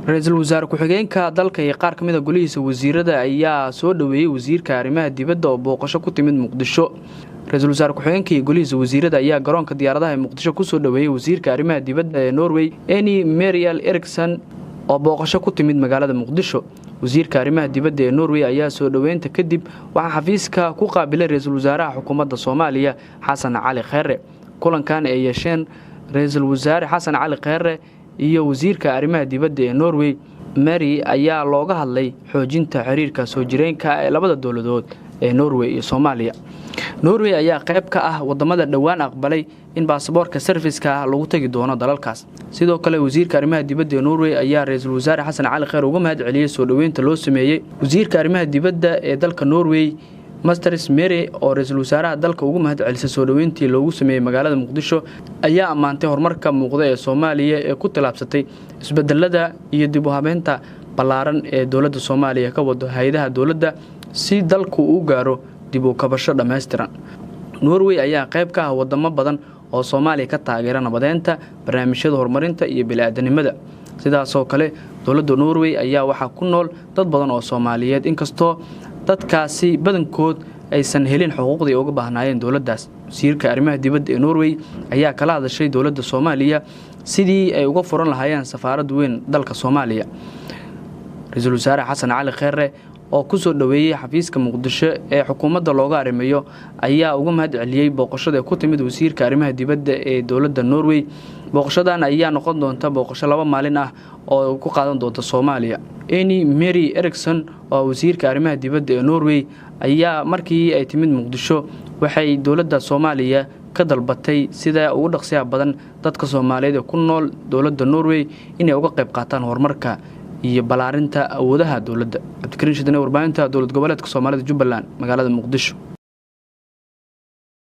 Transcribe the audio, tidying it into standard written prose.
Ra'iisul Wasaare ku-xigeenka dalka iyo qaar kamid ah golihiisa wasiirada ayaa soo dhaweeyay wasiirka arrimaha dibadda oo booqasho ku timid Muqdisho. Ra'iisul Wasaare ku-xigeenka iyo golihiisa wasiirada ayaa garoonka diyaaradaha ee Muqdisho ku soo dhaweeyay wasiirka arrimaha dibadda ee Norway Eni Mariel Eriksen oo booqasho ku timid magaalada Muqdisho. Wasiirka arrimaha dibadda ee Norway ayaa soo dhaweynta kadib waxa xafiiska ku qaabilay Ra'iisul Wasaaraha xukuumadda Soomaaliya Xasan Cali Kheyre. Kulankan ay yeesheen Ra'iisul Wasaare Xasan Cali Kheyre iyo wasiirka arrimaha dibadda ee Norway Mary ayaa looga hadlay xoojinta xiriirka soo jireenka ee labada dawladood ee Norway iyo Soomaaliya. Norway ayaa qayb ka ah wadamada dhawaan aqbalay in baasaboorka serviceka lagu tagi doono dalalkaas. Sidoo kale wasiirka arrimaha dibadda ee Norway ayaa Ra'iisul Wasaare Xasan Cali Kheyre uga mahad celiyay soo dhaweynta loo sameeyay wasiirka arrimaha dibadda ee dalka Norway Masters Mary oo Ra'iisul Wasaaraha dalka ugu mahad celisay soo dhaweyntii loogu sameeyay magaalada Muqdisho ayaa amaantay horumarka muuqda ee Soomaaliya ee ku tilaabsatay isbedelada iyo dib u habeynta ballaaran ee dawladda Soomaaliya ka wado hay'adaha dawladda si dalku u gaaro dib u kabasho dhameystiran. Norway ayaa qayb ka ah wadamo badan oo Soomaaliya ka taageera nabadeynta, barnaamijyada horumarinta iyo bini'aadanimada. Sidaas oo kale dawladda Norway ayaa waxa ku nool dad badan oo Soomaaliyeed inkastoo dadkaasi badankood aysan helin xuquuqdii uga baahnaayeen dawladdaas. Wasiirka arrimaha dibadda ee Norway ayaa kala hadashay dawladda Soomaaliya sidii ay uga furan lahaayeen safaarad weyn dalka Soomaaliya. Ra'iisul Wasaare Xasan Cali Kheyre oo ku soo dhaweeyay xafiiska Muqdisho ee xukuumadda looga arimayo ayaa uga mahad celiyay booqashada ku timid wasiirka arrimaha dibadda ee dawladda Norway. Booqashadan ayaa noqon doonta booqasho 2 maalin ah oo ku qaadan doonta Soomaaliya. Eni Mary Eriksen oo wasiirka arrimaha dibadda ee Norway ayaa markii ay timid Muqdisho waxay dawladda Soomaaliya ka dalbatay sida ugu dhaqsiyaha badan dadka Soomaaliyeed ee ku nool dawladda Norway inay uga qayb qaataan horumarka iyo balaarinta awoodaha dawladda. Cabdikariin Shidane warbaahinta dawlad goboleedka Soomaalida Jubbaland magaalada Muqdisho.